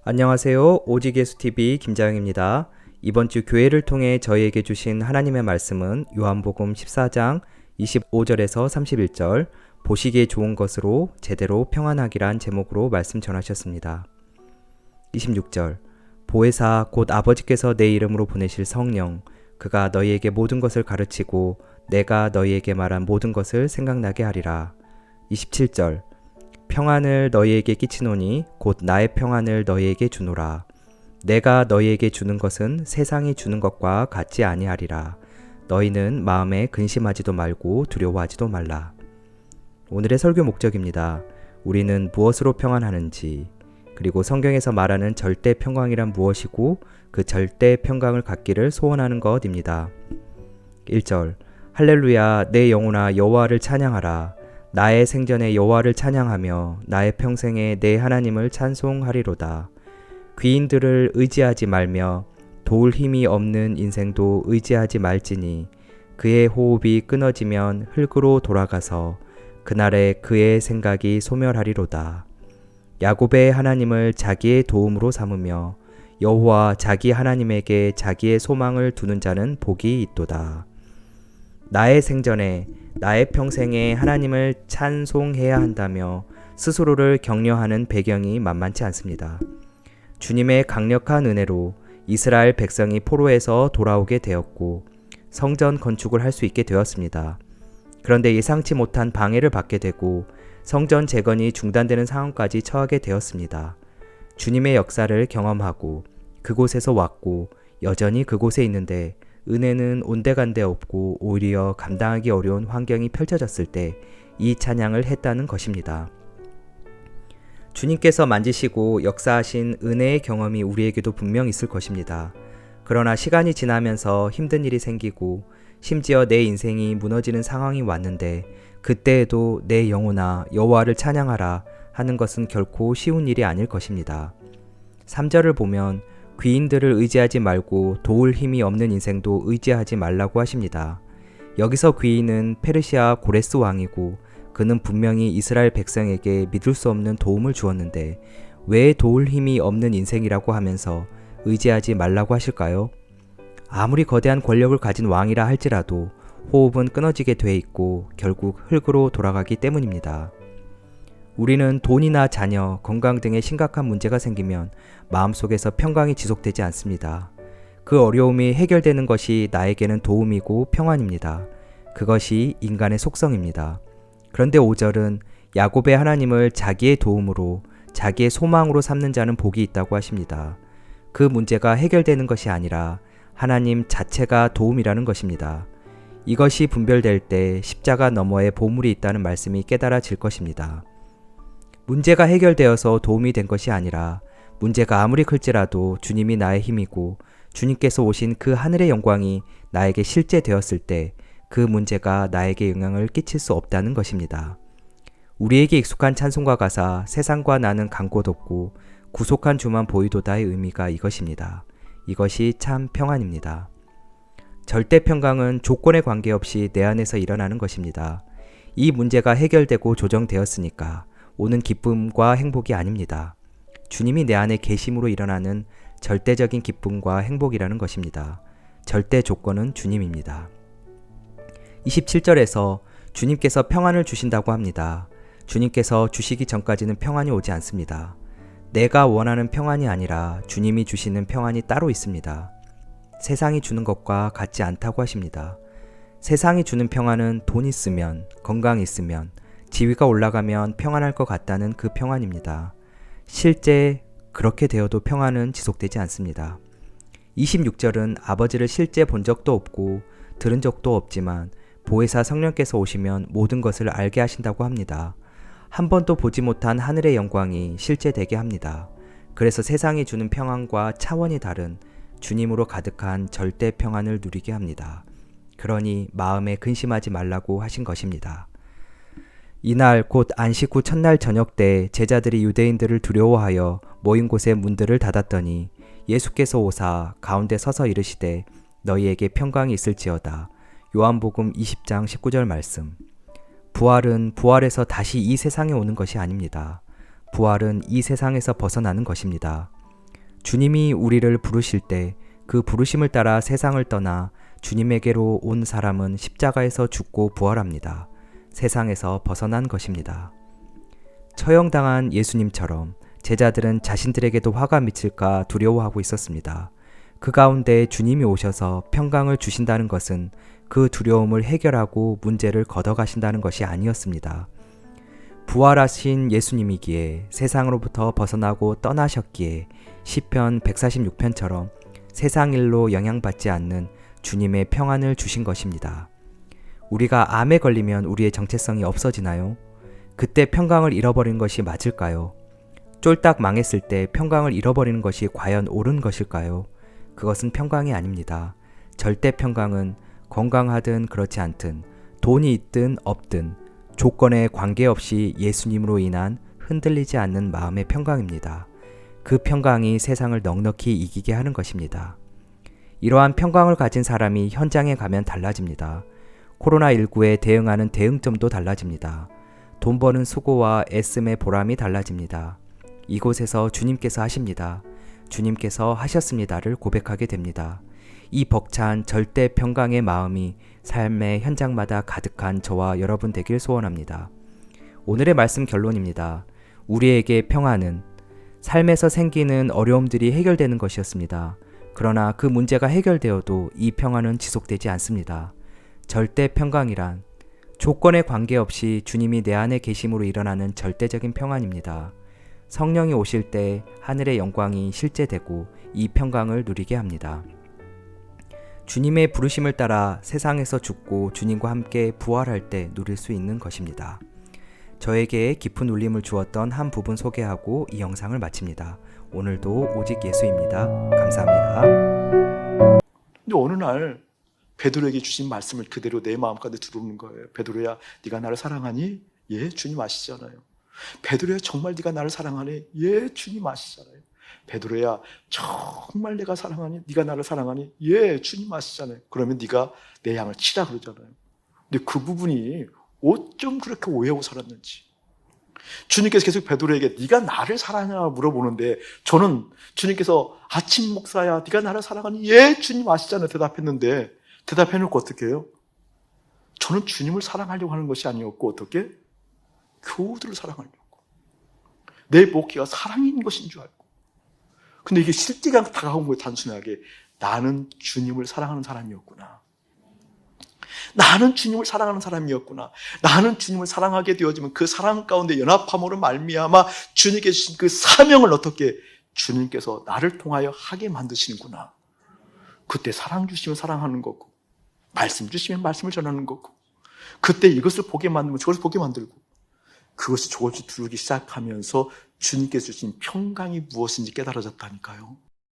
안녕하세요. 오직예수TV 김자영입니다. 이번 주 교회를 통해 저희에게 주신 하나님의 말씀은 요한복음 14장 25절에서 31절 보시기에 좋은 것으로 제대로 평안하기란 제목으로 말씀 전하셨습니다. 26절 보혜사 곧 아버지께서 내 이름으로 보내실 성령 그가 너희에게 모든 것을 가르치고 내가 너희에게 말한 모든 것을 생각나게 하리라. 27절 평안을 너희에게 끼치노니 곧 나의 평안을 너희에게 주노라. 내가 너희에게 주는 것은 세상이 주는 것과 같지 아니하리라. 너희는 마음에 근심하지도 말고 두려워하지도 말라. 오늘의 설교 목적입니다. 우리는 무엇으로 평안하는지, 그리고 성경에서 말하는 절대 평강이란 무엇이고 그 절대 평강을 갖기를 소원하는 것입니다. 1절 할렐루야 내 영혼아 여호와를 찬양하라. 나의 생전에 여호와를 찬양하며 나의 평생에 내 하나님을 찬송하리로다. 귀인들을 의지하지 말며 도울 힘이 없는 인생도 의지하지 말지니 그의 호흡이 끊어지면 흙으로 돌아가서 그날에 그의 생각이 소멸하리로다. 야곱의 하나님을 자기의 도움으로 삼으며 여호와 자기 하나님에게 자기의 소망을 두는 자는 복이 있도다. 나의 생전에 나의 평생에 하나님을 찬송해야 한다며 스스로를 격려하는 배경이 만만치 않습니다. 주님의 강력한 은혜로 이스라엘 백성이 포로에서 돌아오게 되었고 성전 건축을 할 수 있게 되었습니다. 그런데 예상치 못한 방해를 받게 되고 성전 재건이 중단되는 상황까지 처하게 되었습니다. 주님의 역사를 경험하고 그곳에서 왔고 여전히 그곳에 있는데 은혜는 온데간데 없고 오히려 감당하기 어려운 환경이 펼쳐졌을 때 이 찬양을 했다는 것입니다. 주님께서 만지시고 역사하신 은혜의 경험이 우리에게도 분명 있을 것입니다. 그러나 시간이 지나면서 힘든 일이 생기고 심지어 내 인생이 무너지는 상황이 왔는데 그때에도 내 영혼아 여호와를 찬양하라 하는 것은 결코 쉬운 일이 아닐 것입니다. 3절을 보면 귀인들을 의지하지 말고 도울 힘이 없는 인생도 의지하지 말라고 하십니다. 여기서 귀인은 페르시아 고레스 왕이고 그는 분명히 이스라엘 백성에게 믿을 수 없는 도움을 주었는데 왜 도울 힘이 없는 인생이라고 하면서 의지하지 말라고 하실까요? 아무리 거대한 권력을 가진 왕이라 할지라도 호흡은 끊어지게 돼 있고 결국 흙으로 돌아가기 때문입니다. 우리는 돈이나 자녀, 건강 등의 심각한 문제가 생기면 마음속에서 평강이 지속되지 않습니다. 그 어려움이 해결되는 것이 나에게는 도움이고 평안입니다. 그것이 인간의 속성입니다. 그런데 5절은 야곱의 하나님을 자기의 도움으로, 자기의 소망으로 삼는 자는 복이 있다고 하십니다. 그 문제가 해결되는 것이 아니라 하나님 자체가 도움이라는 것입니다. 이것이 분별될 때 십자가 너머에 보물이 있다는 말씀이 깨달아질 것입니다. 문제가 해결되어서 도움이 된 것이 아니라 문제가 아무리 클지라도 주님이 나의 힘이고 주님께서 오신 그 하늘의 영광이 나에게 실제 되었을 때 그 문제가 나에게 영향을 끼칠 수 없다는 것입니다. 우리에게 익숙한 찬송가 가사 세상과 나는 간 곳 없고 구속한 주만 보이도다의 의미가 이것입니다. 이것이 참 평안입니다. 절대 평강은 조건에 관계없이 내 안에서 일어나는 것입니다. 이 문제가 해결되고 조정되었으니까 오는 기쁨과 행복이 아닙니다. 주님이 내 안에 계심으로 일어나는 절대적인 기쁨과 행복이라는 것입니다. 절대 조건은 주님입니다. 27절에서 주님께서 평안을 주신다고 합니다. 주님께서 주시기 전까지는 평안이 오지 않습니다. 내가 원하는 평안이 아니라 주님이 주시는 평안이 따로 있습니다. 세상이 주는 것과 같지 않다고 하십니다. 세상이 주는 평안은 돈 있으면, 건강 있으면, 지위가 올라가면 평안할 것 같다는 그 평안입니다. 실제 그렇게 되어도 평안은 지속되지 않습니다. 26절은 아버지를 실제 본 적도 없고 들은 적도 없지만 보혜사 성령께서 오시면 모든 것을 알게 하신다고 합니다. 한 번도 보지 못한 하늘의 영광이 실제 되게 합니다. 그래서 세상이 주는 평안과 차원이 다른 주님으로 가득한 절대 평안을 누리게 합니다. 그러니 마음에 근심하지 말라고 하신 것입니다. 이날 곧 안식 후 첫날 저녁 때 제자들이 유대인들을 두려워하여 모인 곳에 문들을 닫았더니 예수께서 오사 가운데 서서 이르시되 너희에게 평강이 있을지어다. 요한복음 20장 19절 말씀. 부활은 부활해서 다시 이 세상에 오는 것이 아닙니다. 부활은 이 세상에서 벗어나는 것입니다. 주님이 우리를 부르실 때 그 부르심을 따라 세상을 떠나 주님에게로 온 사람은 십자가에서 죽고 부활합니다. 세상에서 벗어난 것입니다. 처형당한 예수님처럼 제자들은 자신들에게도 화가 미칠까 두려워하고 있었습니다. 그 가운데 주님이 오셔서 평강을 주신다는 것은 그 두려움을 해결하고 문제를 걷어가신다는 것이 아니었습니다. 부활하신 예수님이기에 세상으로부터 벗어나고 떠나셨기에 시편 146편처럼 세상 일로 영향받지 않는 주님의 평안을 주신 것입니다. 우리가 암에 걸리면 우리의 정체성이 없어지나요? 그때 평강을 잃어버린 것이 맞을까요? 쫄딱 망했을 때 평강을 잃어버리는 것이 과연 옳은 것일까요? 그것은 평강이 아닙니다. 절대 평강은 건강하든 그렇지 않든 돈이 있든 없든 조건에 관계없이 예수님으로 인한 흔들리지 않는 마음의 평강입니다. 그 평강이 세상을 넉넉히 이기게 하는 것입니다. 이러한 평강을 가진 사람이 현장에 가면 달라집니다. 코로나19에 대응하는 대응점도 달라집니다. 돈 버는 수고와 애씀의 보람이 달라집니다. 이곳에서 주님께서 하십니다. 주님께서 하셨습니다를 고백하게 됩니다. 이 벅찬 절대 평강의 마음이 삶의 현장마다 가득한 저와 여러분 되길 소원합니다. 오늘의 말씀 결론입니다. 우리에게 평안은 삶에서 생기는 어려움들이 해결되는 것이었습니다. 그러나 그 문제가 해결되어도 이 평안은 지속되지 않습니다. 절대 평강이란 조건에 관계없이 주님이 내 안에 계심으로 일어나는 절대적인 평안입니다. 성령이 오실 때 하늘의 영광이 실제되고 이 평강을 누리게 합니다. 주님의 부르심을 따라 세상에서 죽고 주님과 함께 부활할 때 누릴 수 있는 것입니다. 저에게 깊은 울림을 주었던 한 부분 소개하고 이 영상을 마칩니다. 오늘도 오직 예수입니다. 감사합니다. 근데 어느 날 베드로에게 주신 말씀을 그대로 내 마음 가운데 들어오는 거예요. 베드로야, 네가 나를 사랑하니? 예, 주님 아시잖아요. 베드로야, 정말 네가 나를 사랑하니? 예, 주님 아시잖아요. 베드로야, 정말 내가 사랑하니? 네가 나를 사랑하니? 예, 주님 아시잖아요. 그러면 네가 내 양을 치라 그러잖아요. 근데 그 부분이 어쩜 그렇게 오해하고 살았는지. 주님께서 계속 베드로에게 네가 나를 사랑하냐 물어보는데 저는 주님께서 아침 목사야 네가 나를 사랑하니? 예, 주님 아시잖아요 대답했는데 대답해놓고 어떻게 해요? 저는 주님을 사랑하려고 하는 것이 아니었고 어떻게? 교우들을 사랑하려고. 내 목회가 사랑인 것인 줄 알고. 근데 이게 실제가 다가온 거예요. 단순하게 나는 주님을 사랑하는 사람이었구나. 나는 주님을 사랑하는 사람이었구나. 나는 주님을 사랑하게 되어지면 그 사랑 가운데 연합함으로 말미암아 주님께 주신 그 사명을 어떻게 주님께서 나를 통하여 하게 만드시는구나. 그때 사랑 주시면 사랑하는 거고 말씀 주시면 말씀을 전하는 거고 그때 이것을 보게 만들면 저것을 보게 만들고 그것이 조금씩 두르기 시작하면서 주님께서 주신 평강이 무엇인지 깨달아졌다니까요.